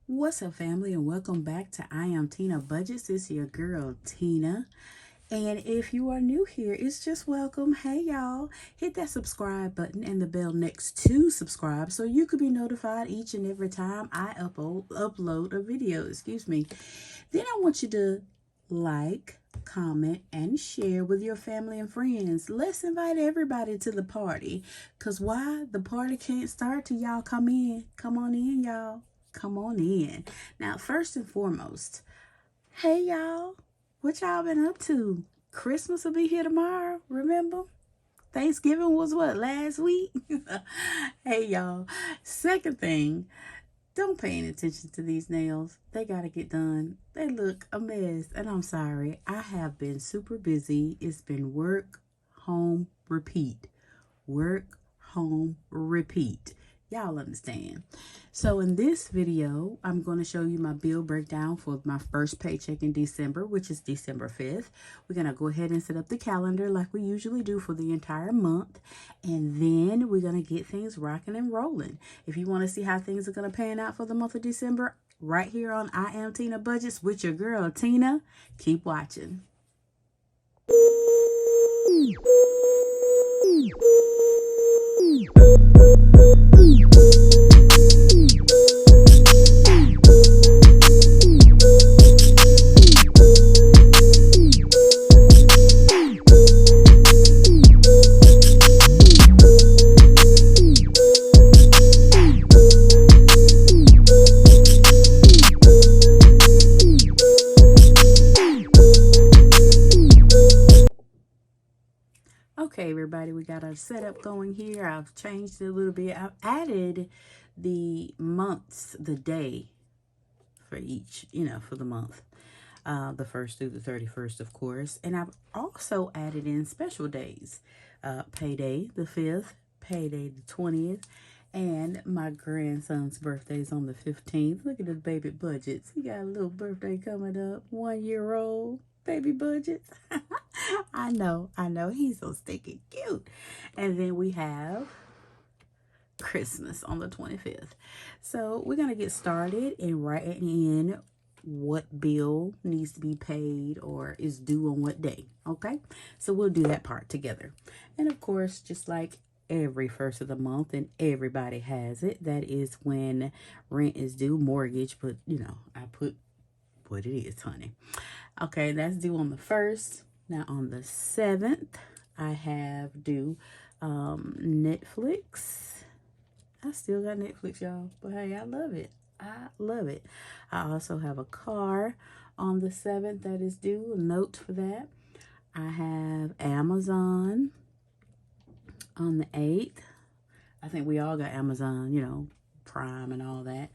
What's up, family, and welcome back to I Am Tina Budgets. It's your girl Tina, and if you are new here, it's just welcome. Hey y'all, hit that subscribe button and the bell next to subscribe so you could be notified each and every time I upload a video. Then I want you to like, comment, and share with your family and friends. Let's invite everybody to the party, because why? The party can't start till y'all come in. Come on in, y'all. Come on in. Now, first and foremost, hey y'all, what y'all been up to? Christmas will be here tomorrow, remember? Thanksgiving was what, last week? Hey y'all, second thing, don't pay any attention to these nails. They gotta get done. They look a mess, and I'm sorry. I have been super busy. It's been work, home, repeat. Work, home, repeat. Y'all understand. So in this video, I'm going to show you my bill breakdown for my first paycheck in December, which is December 5th. We're going to go ahead and set up the calendar like we usually do for the entire month. And then we're going to get things rocking and rolling. If you want to see how things are going to pan out for the month of December, right here on I Am Tina Budgets with your girl Tina, keep watching. Okay, everybody, we got our setup going here. I've changed it a little bit. I've added the months, the day for each, for the month. The 1st through the 31st, of course. And I've also added in special days. Payday, the 5th, payday, the 20th, and my grandson's birthday is on the 15th. Look at the baby budgets. He got a little birthday coming up, 1 year old. Baby budgets. I know. He's so stinking cute. And then we have Christmas on the 25th. So we're going to get started and write in what bill needs to be paid or is due on what day. Okay. So we'll do that part together. And of course, just like every first of the month, and everybody has it, that is when rent is due, mortgage, but I put what it is, honey. Okay, that's due on the 1st. Now on the 7th, I have due Netflix. I still got Netflix, y'all, but hey, I love it. I love it. I also have a car on the 7th that is due, a note for that. I have Amazon on the 8th. I think we all got Amazon, Prime and all that.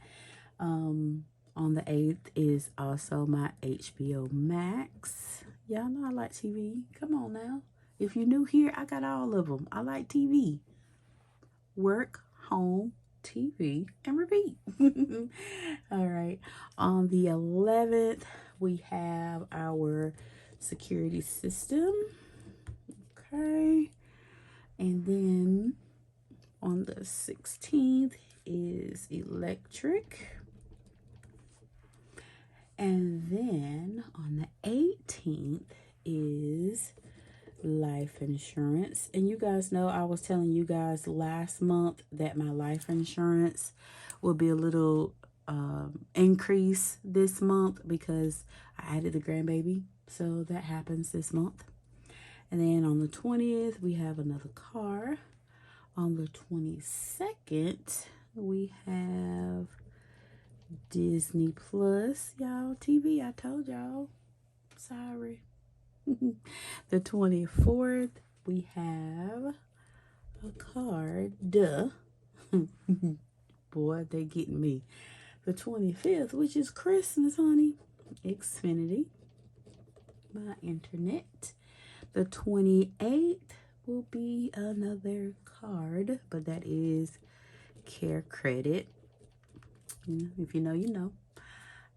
On the 8th is also my HBO Max. Y'all know I like TV. Come on now. If you're new here, I got all of them. I like TV. Work, home, TV, and repeat. All right. On the 11th, we have our security system. Okay. And then on the 16th is electric. And then on the 18th is life insurance. And you guys know I was telling you guys last month that my life insurance will be a little increase this month because I added the grandbaby. So that happens this month. And then on the 20th, we have another car. On the 22nd, we have Disney Plus, y'all. TV, I told y'all. Sorry. The 24th, we have a card. Duh. Boy, they getting me. The 25th, which is Christmas, honey. Xfinity. My internet. The 28th will be another card, but that is Care Credit. If you know, you know.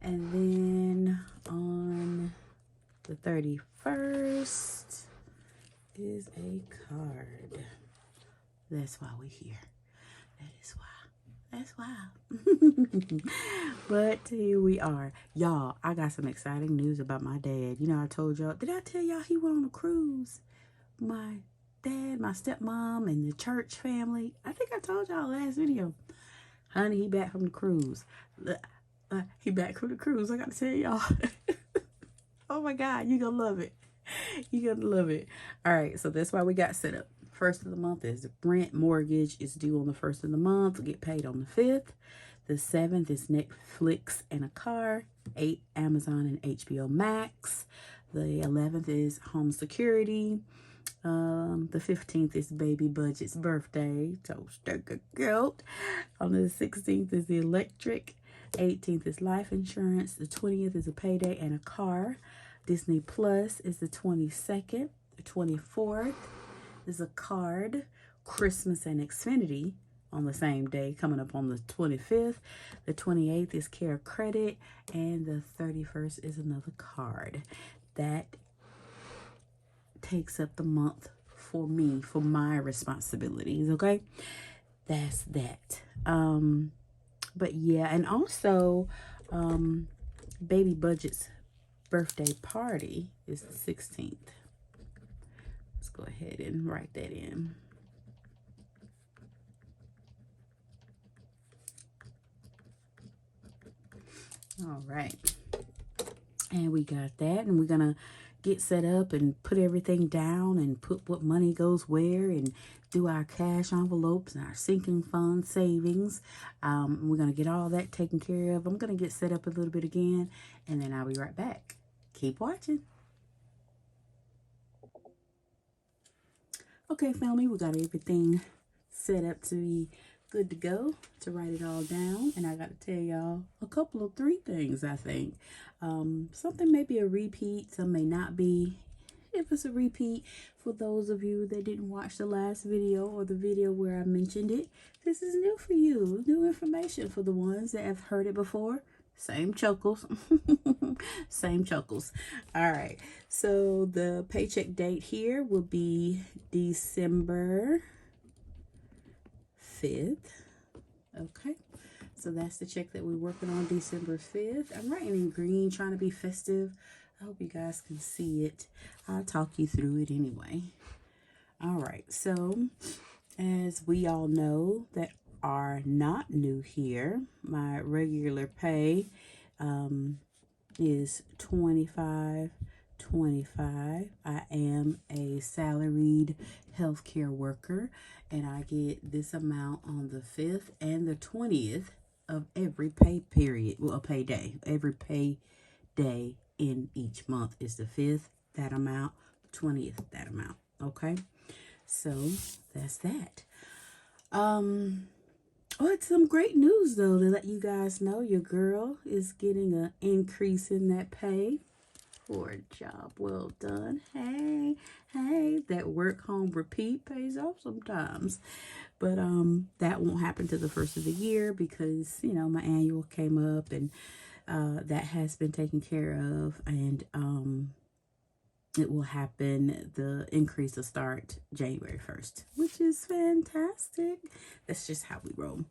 And then on the 31st is a card. That's why we're here. That is why. That's wild. But here we are. Y'all, I got some exciting news about my dad. You know, I told y'all, did I tell y'all he went on a cruise? My dad, my stepmom, and the church family. I think I told y'all last video. Honey, he back from the cruise. He back from the cruise. I got to tell y'all. Oh my God, you gonna love it. You gonna love it. All right, so that's why we got set up. First of the month is the rent. Mortgage is due on the first of the month. We get paid on the 5th. The 7th is Netflix and a car. 8, Amazon and HBO Max. The 11th is home security. The 15th is baby budget's birthday. Toaster girl. On the 16th is the electric. 18th is life insurance. The 20th is a payday and a car. Disney Plus is the 22nd. The 24th is a card. Christmas and Xfinity on the same day, coming up on the 25th. The 28th is Care Credit. And the 31st is another card. That takes up the month for me, for my responsibilities, okay? That's that. But yeah, and also baby budget's birthday party is the 16th. Let's go ahead and write that in. All right, and we got that, and we're gonna get set up and put everything down and put what money goes where and do our cash envelopes and our sinking fund savings. We're going to get all that taken care of. I'm going to get set up a little bit again, and then I'll be right back. Keep watching. Okay, family, we got everything set up to be good to go, to write it all down. And I got to tell y'all a couple of 3 things, I think. Something may be a repeat, some may not be. If it's a repeat, for those of you that didn't watch the last video or the video where I mentioned it, this is new for you. New information for the ones that have heard it before. Same chuckles. Same chuckles. All right. So the paycheck date here will be December 5th. Okay. So that's the check that we're working on, December 5th. I'm writing in green, trying to be festive. I hope you guys can see it. I'll talk you through it anyway. All right. So as we all know that are not new here, my regular pay is $25.25. I am a salaried healthcare worker, and I get this amount on the 5th and the 20th of every pay period. Well, a payday. Every pay day in each month is the 5th, that amount, 20th, that amount. Okay, so that's that. Oh, it's some great news though, to let you guys know your girl is getting an increase in that pay for a job well done. Hey, that work home repeat pays off sometimes. But that won't happen to the first of the year because, you know, my annual came up, and that has been taken care of, and it will happen. The increase will start January 1st, which is fantastic. That's just how we roll.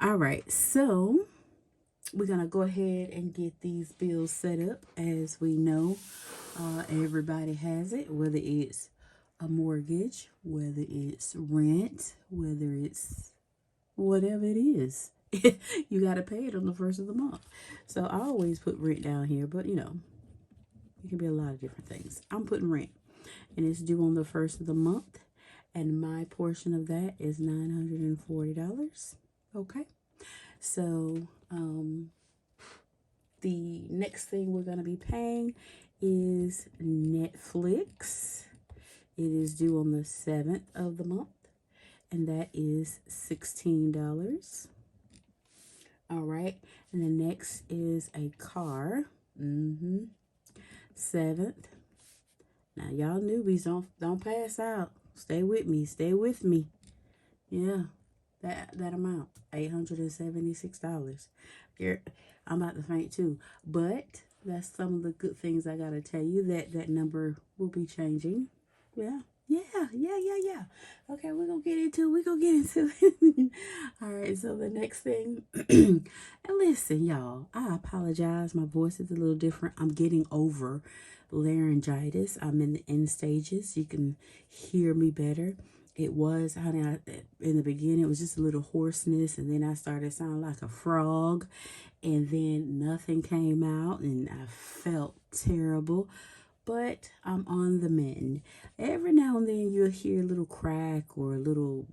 All right, so we're going to go ahead and get these bills set up. As we know, everybody has it, whether it's a mortgage, whether it's rent, whether it's whatever it is. You got to pay it on the first of the month. So I always put rent down here, but you know, it can be a lot of different things. I'm putting rent, and it's due on the first of the month, and my portion of that is $940. Okay, so the next thing we're going to be paying is Netflix. It is due on the 7th of the month, and that is $16. All right, and the next is a car. 7th. Now y'all newbies, don't pass out. Stay with me. Stay with me. Yeah, that amount, $876. I'm about to faint too, but that's some of the good things I gotta tell you, that number will be changing. Yeah, Yeah. Okay, we're gonna get into it. We're gonna get into it. All right, so the next thing, and listen, y'all, I apologize. My voice is a little different. I'm getting over laryngitis. I'm in the end stages. You can hear me better. It was, honey, in the beginning, it was just a little hoarseness, and then I started sounding like a frog, and then nothing came out, and I felt terrible, but I'm on the mend. Every now and then you'll hear a little crack or a little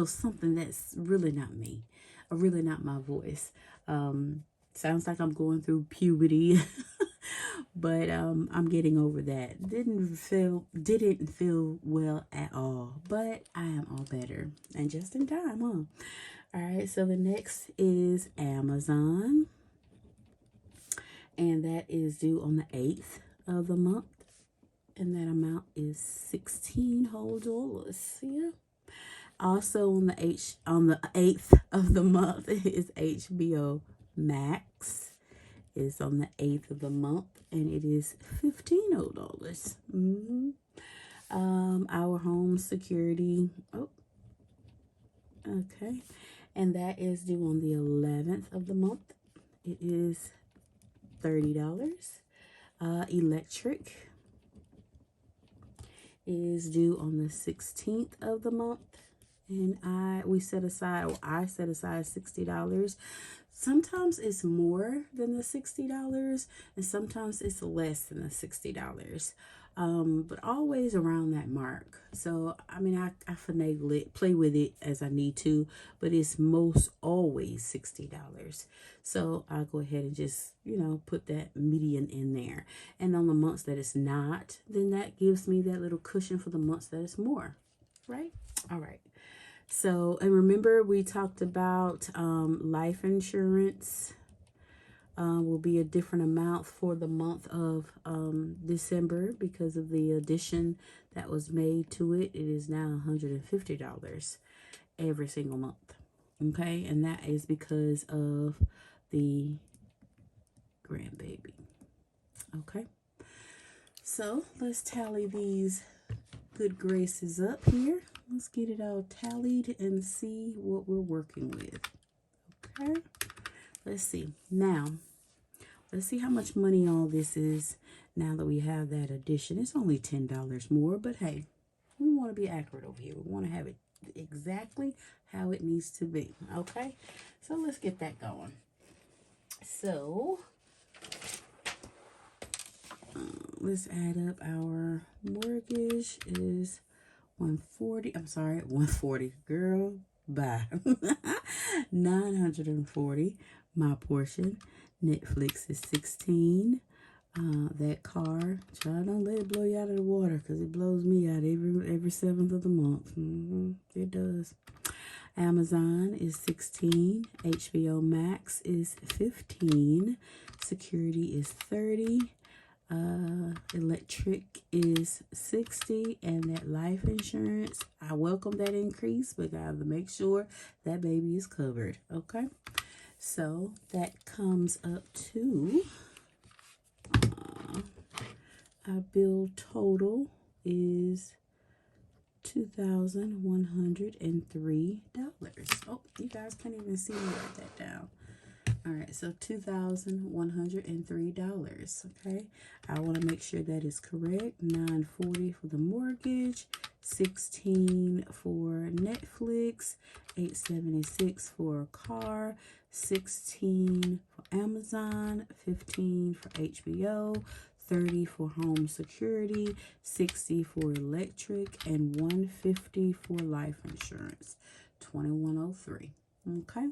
something that's really not me, or really not my voice. Sounds like I'm going through puberty, but I'm getting over that. Didn't feel well at all, but I am all better and just in time, huh? All right, so the next is Amazon, and that is due on the 8th of the month, and that amount is $16 whole. Yeah. Also on the 8th of the month is HBO Max. It's on the 8th of the month, and it is $15. Our home security. Oh, okay, and that is due on the 11th of the month. It is $30. Electric is due on the 16th of the month, and I set aside $60. Sometimes it's more than the $60, and sometimes it's less than the $60. But always around that mark. So I mean, I finagle it, play with it as I need to, but it's most always $60. So I'll go ahead and just, put that median in there. And on the months that it's not, then that gives me that little cushion for the months that it's more, right? All right. So, and remember we talked about life insurance will be a different amount for the month of December because of the addition that was made to it. It is now $150 every single month. Okay, and that is because of the grandbaby. Okay, so let's tally these good graces up here. Let's get it all tallied and see what we're working with. Okay, let's see. Now, let's see how much money all this is now that we have that addition. It's only $10 more, but hey, we want to be accurate over here. We want to have it exactly how it needs to be. Okay, so let's get that going. So, let's add up. Our mortgage is 140. I'm sorry, 140. Girl, bye. 940. My portion. Netflix is 16. That car, child, don't let it blow you out of the water, because it blows me out every 7th of the month. It does. Amazon is 16. HBO Max is 15. Security is 30. Electric is 60, and that life insurance, I welcome that increase, but I have to make sure that baby is covered. Okay, so that comes up to our bill total is $2,103. Oh, you guys can't even see me write that down. All right, so $2,103. Okay, I want to make sure that is correct. $940 for the mortgage, $16 for Netflix, $876 for a car, $16 for Amazon, $15 for HBO, $30 for home security, $60 for electric, and $150 for life insurance. $2,103. Okay.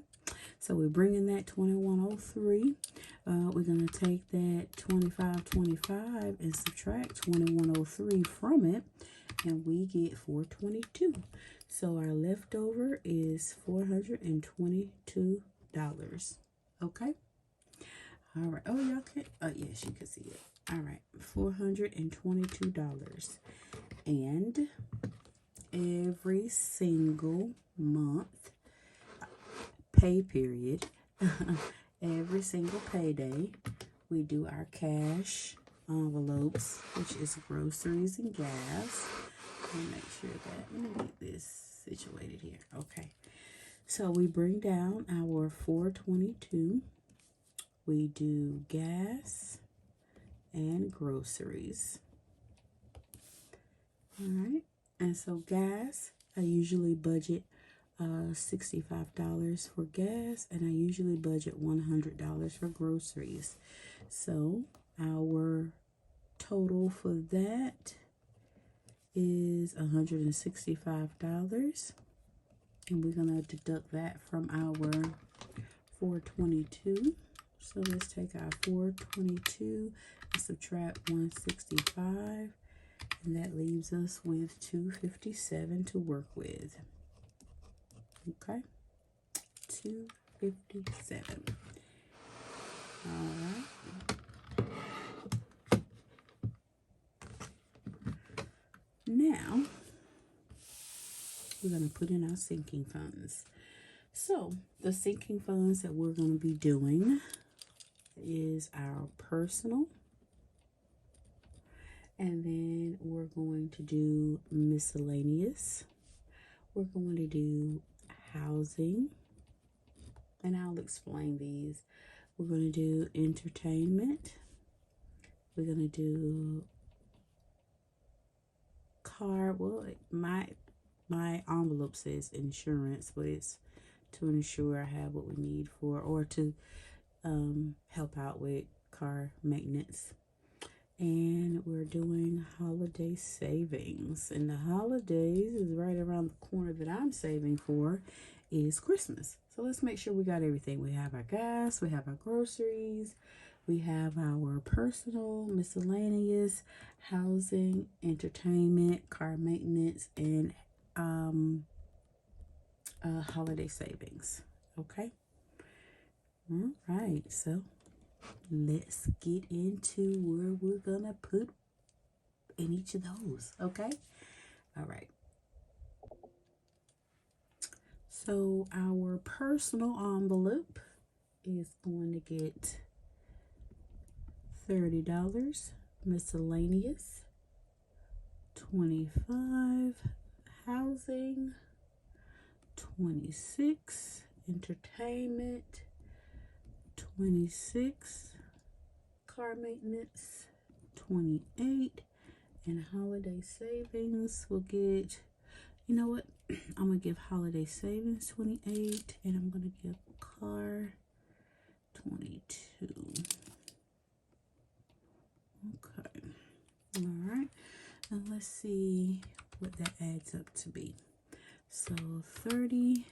So we're bringing that 2103. We're going to take that 2525 and subtract 2103 from it, and we get 422. So our leftover is $422. Okay. All right. Oh, y'all can. Oh, yes, you can see it. All right. $422. And every single month, pay period, every single payday, we do our cash envelopes, which is groceries and gas. Let me make sure that, let me get this situated here. Okay. So we bring down our 422. We do gas and groceries. All right. And so gas, I usually budget $65 for gas, and I usually budget $100 for groceries. So our total for that is $165, and we're gonna deduct that from our 422. So let's take our 422 and subtract 165, and that leaves us with 257 to work with. Okay, 257. All right. Now we're going to put in our sinking funds. So the sinking funds that we're going to be doing is our personal, and then we're going to do miscellaneous. We're going to do housing, and I'll explain these. We're going to do entertainment. We're going to do car. Well, my envelope says insurance, but it's to ensure I have what we need for, or to help out with car maintenance. And we're doing holiday savings, and the holidays is right around the corner. That I'm saving for is Christmas. So let's make sure we got everything. We have our gas, we have our groceries, we have our personal, miscellaneous, housing, entertainment, car maintenance, and holiday savings. Okay. All right. So let's get into where we're gonna put in each of those. Okay. All right. So our personal envelope is going to get $30, miscellaneous, $25, housing, $26, entertainment, $26, car maintenance, $28, and holiday savings will get, you know what, I'm going to give holiday savings $28, and I'm going to give car $22. Okay. All right. And let's see what that adds up to be. So 30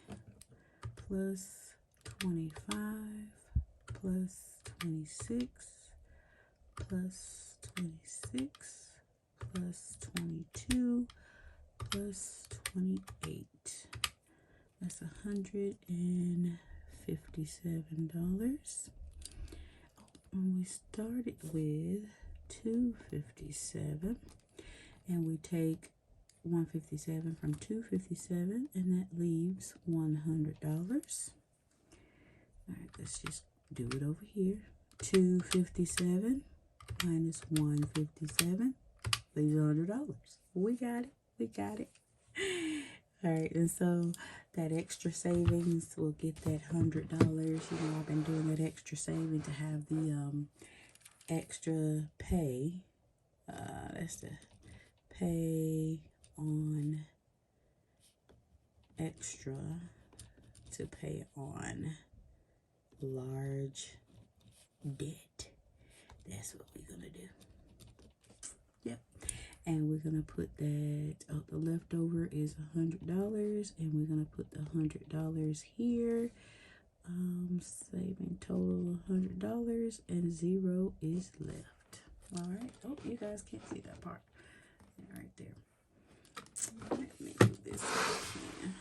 plus 25 plus 26 plus 26 plus 22 plus 28. That's $157. And we started with 257, and we take 157 from 257, and that leaves $100. All right, let's just do it over here. 257 minus 157 leaves $100. We got it. We got it. All right, and so that extra savings will get that $100. You know, I've been doing that extra saving to have the extra pay. That's the pay on extra to pay on large debt. That's what we're gonna do. Yep. And we're gonna put that, oh, the leftover is $100, and we're gonna put the $100 here. Saving total $100, and 0 is left. All right. Oh, you guys can't see that part. Right there. Let me do this again.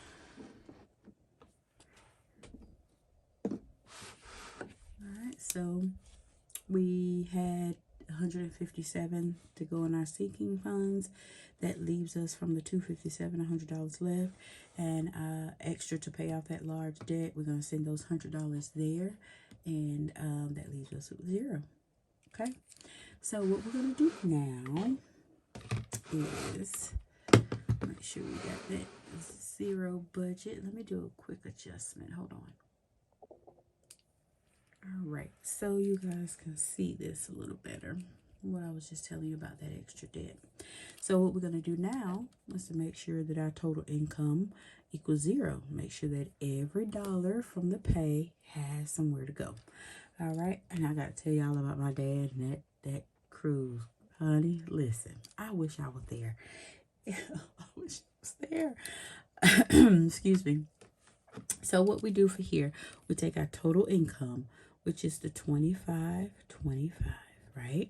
All right. So we had 157 to go in our sinking funds. That leaves us from the 257 $100 left, and extra to pay off that large debt. We're going to send those $100 there, and that leaves us with 0. Okay, so what we're going to do now is make sure we got that 0 budget. Let me do a quick adjustment. Hold on. All right, so you guys can see this a little better. What I was just telling you about that extra debt. So what we're going to do now is to make sure that our total income equals 0. Make sure that every dollar from the pay has somewhere to go. All right, and I got to tell y'all about my dad and that cruise. Honey, listen, I wish I was there. I wish I was there. Excuse me. So what we do for here, we take our total income, which is the 25.25, right?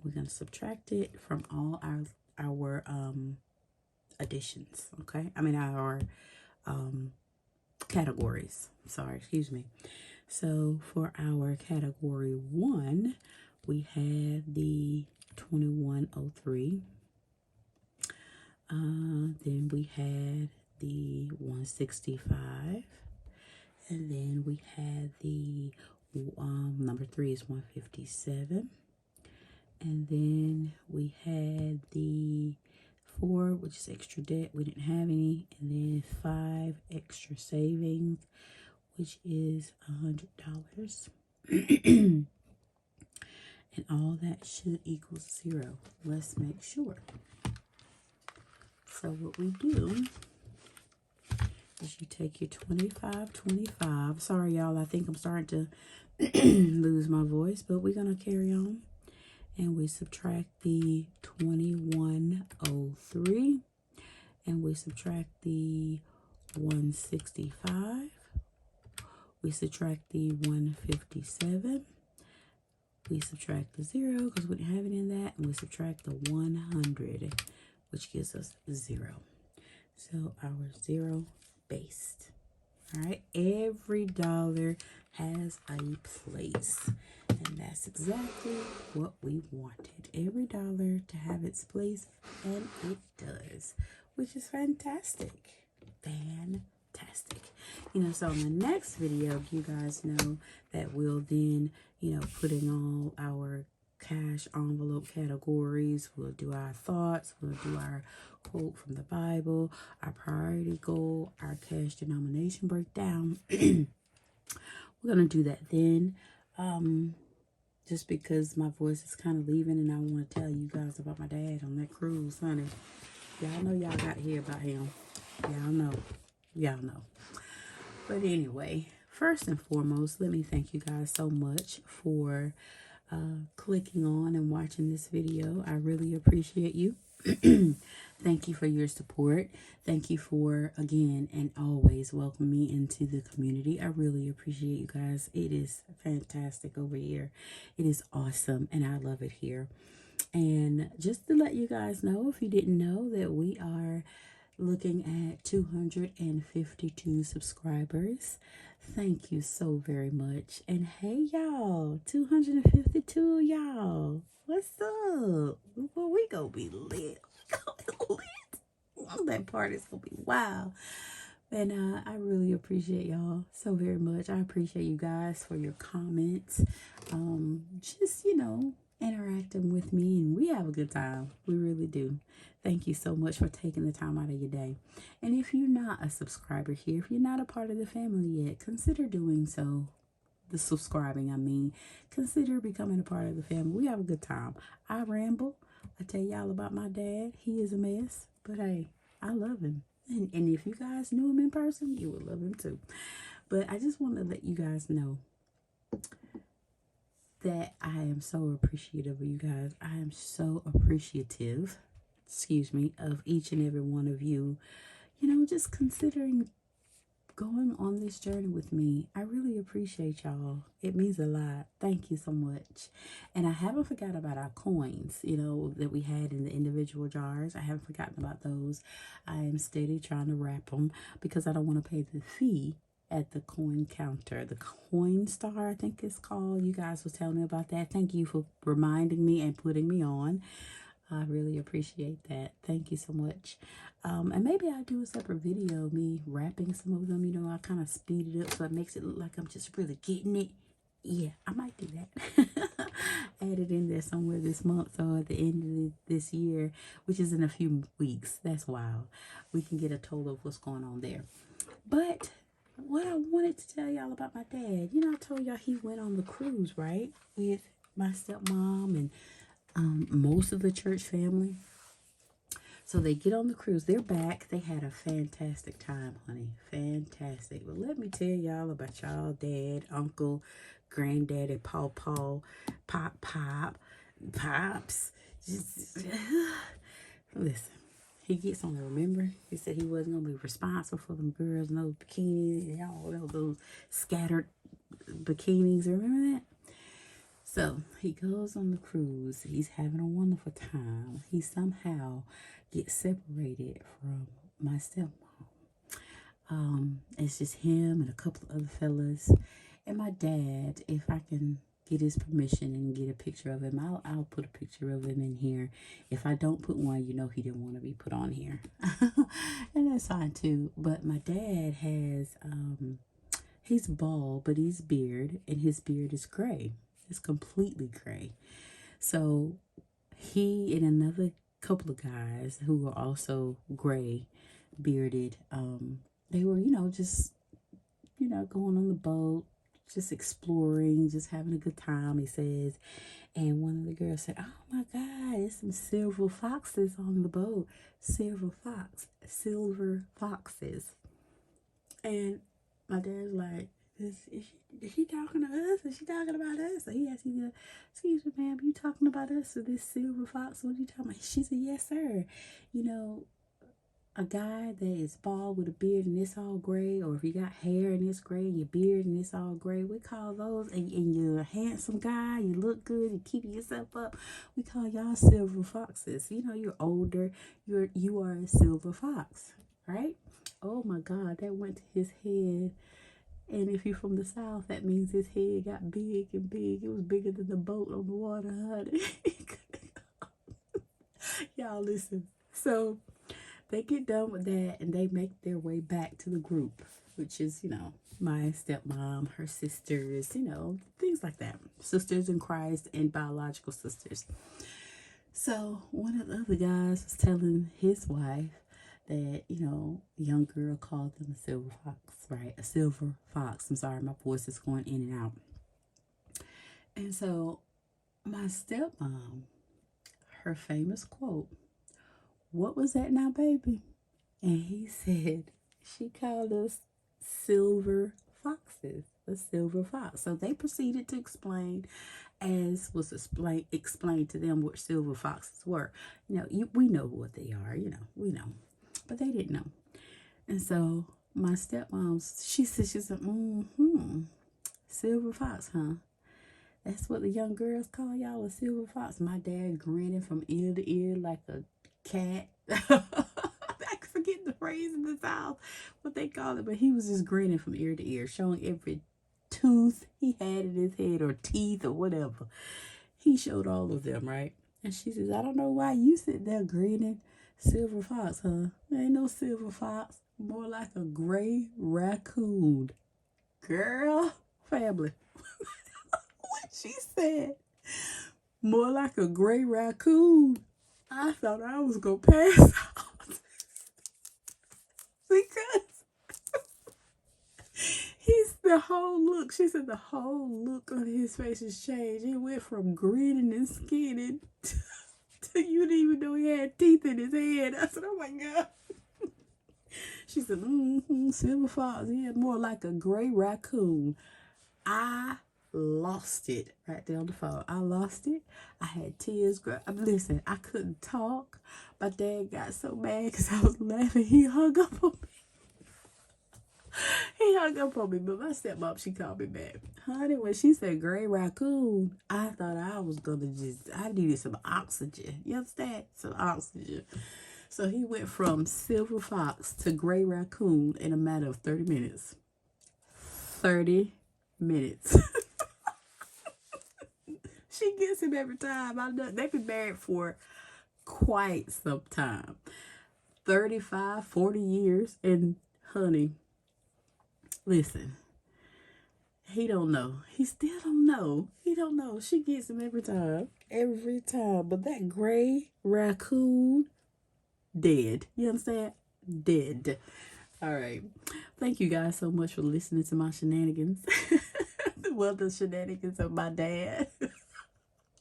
We're going to subtract it from all our additions, okay? I mean our categories. Sorry, excuse me. So for our category 1, we had the 2103. Then we had the 165, and then we had the number 3 is 157, and then we had the 4, which is extra debt, we didn't have any, and then 5 extra savings, which is $100. And all that should equal 0. Let's make sure. So what we do is you take your 25.25. Sorry, y'all. I think I'm starting to lose my voice, but we're going to carry on. And we subtract the 2103. And we subtract the 165. We subtract the 157. We subtract the 0 because we didn't have it in that. And we subtract the 100, which gives us 0. So our 0 based. All right, every dollar has a place, and that's exactly what we wanted. Every dollar to have its place, and it does, which is fantastic. Fantastic. You know, so in the next video, you guys know that we'll then, you know, put in all our cash envelope categories. We'll do our thoughts. We'll do our quote from the Bible, our priority goal, our cash denomination breakdown. We're going to do that then. Just because my voice is kind of leaving, and I want to tell you guys about my dad on that cruise, honey. Y'all know y'all got to hear about him. Y'all know. Y'all know. But anyway, first and foremost, let me thank you guys so much for clicking on and watching this video. I really appreciate you. Thank you for your support. Thank you for, again and always, welcoming me into the community. I really appreciate you guys. It is fantastic over here. It is awesome, and I love it here. And just to let you guys know, if you didn't know, that we are looking at 252 subscribers. Thank you so very much. And hey, y'all, 252 y'all. What's up? Well, we gonna be lit. That part is gonna be wow. And I really appreciate y'all so very much. I appreciate you guys for your comments. Just, you know, interacting with me, and we have a good time. We really do. Thank you so much for taking the time out of your day. And if you're not a subscriber here, if you're not a part of the family yet, consider doing so. The subscribing, I mean, consider becoming a part of the family. We have a good time. I ramble. I tell y'all about my dad. He is a mess, but hey, I love him. And if you guys knew him in person, you would love him too. But I just want to let you guys know that I am so appreciative of you guys. I am so appreciative, of each and every one of you, you know, just considering going on this journey with me. I really appreciate y'all. It means a lot. Thank you so much. And I haven't forgot about our coins, you know, that we had in the individual jars. I haven't forgotten about those. I am steady trying to wrap them because I don't want to pay the fee at the coin counter. The Coin Star, I think it's called. You guys was telling me about that. Thank you for reminding me and putting me on. I really appreciate that. Thank you so much. And maybe I'll do a separate video, me wrapping some of them. You know, I kind of speed it up so it makes it look like I'm just really getting it. Yeah, I might do that. had it in there somewhere this month, so at the end of this year, which is in a few weeks, that's wild, we can get a total of what's going on there. But what I wanted to tell y'all about my dad, you know, I told y'all he went on the cruise, right, with my stepmom and most of the church family. So they get on the cruise. They're back. They had a fantastic time, honey. Fantastic. But let me tell y'all about y'all dad, uncle, granddaddy, pop, pops. Just, listen. He gets on there, remember? He said he wasn't going to be responsible for them girls, no bikinis, and all those scattered bikinis. Remember that? So he goes on the cruise. He's having a wonderful time. He somehow gets separated from my stepmom. It's just him and a couple of other fellas. And my dad, if I can get his permission and get a picture of him, I'll put a picture of him in here. If I don't put one, you know he didn't want to be put on here. And that's fine too. But my dad has, he's bald, but he's beard, and his beard is gray. It's completely gray. So he and another couple of guys who were also gray bearded, they were, just, going on the boat, just exploring, just having a good time, he says. And one of the girls said, oh my God, there's some silver foxes on the boat. Silver foxes. And my dad's like, is she talking to us? Is she talking about us? So he asked me, excuse me, ma'am, you talking about us or this silver fox? What are you talking about? She said, yes, sir. A guy that is bald with a beard and it's all gray, or if you got hair and it's gray and your beard and it's all gray, we call those, and you're a handsome guy, you look good, you keep yourself up, we call y'all silver foxes. You're older, you are a silver fox, right? Oh my God, that went to his head. And if you're from the South, that means his head got big and big. It was bigger than the boat on the water, honey. Y'all listen. So they get done with that and they make their way back to the group, which is, my stepmom, her sisters, things like that. Sisters in Christ and biological sisters. So one of the other guys was telling his wife that, young girl called them a silver fox, right? A silver fox. I'm sorry, my voice is going in and out. And so my stepmom, her famous quote, what was that now, baby? And he said, she called us silver foxes, a silver fox. So they proceeded to explain, as was explained to them, what silver foxes were. We know what they are, we know. But they didn't know. And so my stepmom, she said, silver fox, huh? That's what the young girls call y'all, a silver fox. My dad grinning from ear to ear like a cat. I forget the phrase in the South, what they call it, but he was just grinning from ear to ear, showing every tooth he had in his head or teeth or whatever. He showed all of them, right? And she says, I don't know why you sit there grinning. Silver fox, huh? There ain't no silver fox. More like a gray raccoon. Girl, family. What she said. More like a gray raccoon. I thought I was going to pass out. Because the whole look, she said the whole look on his face has changed. It went from grinning and skinning to you didn't even know he had teeth in his head. I said, oh my God. She said, silver fox, yeah, more like a gray raccoon. I lost it right there on the phone. I lost it. I had tears. Listen, I couldn't talk. My dad got so mad because I was laughing. He hung up on me. But my stepmom, she called me back. Honey, when she said gray raccoon, I thought I was going to I needed some oxygen. You understand? Some oxygen. So he went from silver fox to gray raccoon in a matter of 30 minutes. 30 minutes. She gets him every time. I know they've been married for quite some time. 35, 40 years. And honey, listen, He don't know. He still don't know. He don't know. She gets him every time. Every time. But that gray raccoon, dead. You understand? Dead. All right. Thank you guys so much for listening to my shenanigans. Well, the shenanigans of my dad.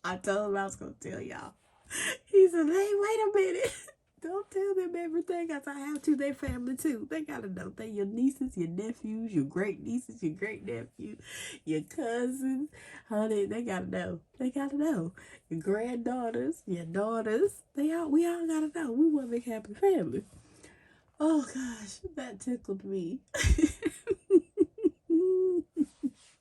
I told him I was going to tell y'all. He said, hey, wait a minute. Don't tell them everything, because I have to. They family too. They gotta know. They your nieces, your nephews, your great nieces, your great nephew, your cousins. Honey, they gotta know. They gotta know. Your granddaughters, your daughters. We all gotta know. We one big happy family. Oh gosh, that tickled me.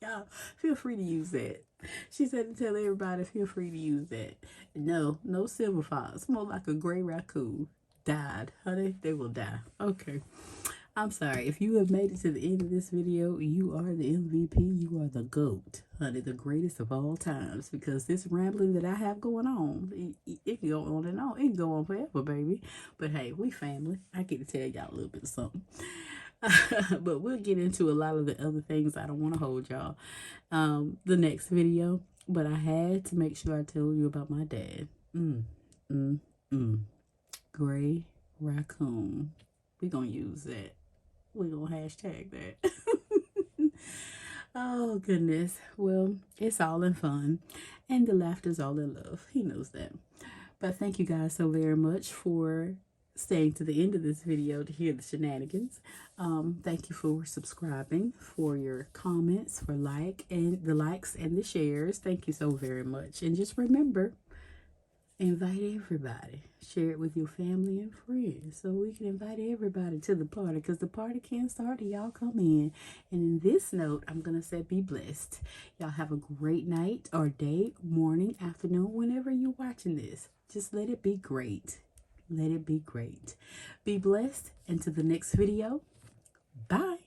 Y'all, feel free to use that. She said to tell everybody, feel free to use that. No silver fox. More like a gray raccoon. Died. Honey, they will die. Okay. I'm sorry. If you have made it to the end of this video, you are the MVP. You are the GOAT. Honey, the greatest of all times. Because this rambling that I have going on, it can go on and on. It can go on forever, baby. But hey, we family. I get to tell y'all a little bit of something. But we'll get into a lot of the other things. I don't want to hold y'all the next video, but I had to make sure I told you about my dad. Gray raccoon. We're gonna use that. We're gonna hashtag that. Oh goodness. Well, it's all in fun, and the laughter's all in love. He knows that. But thank you guys so very much for staying to the end of this video to hear the shenanigans. Thank you for subscribing, for your comments, for the likes and the shares. Thank you so very much. And just remember, invite everybody. Share it with your family and friends so we can invite everybody to the party, because the party can't start till y'all come in. And in this note, I'm going to say be blessed. Y'all have a great night or day, morning, afternoon, whenever you're watching this. Just let it be great. Let it be great. Be blessed. And to the next video. Bye.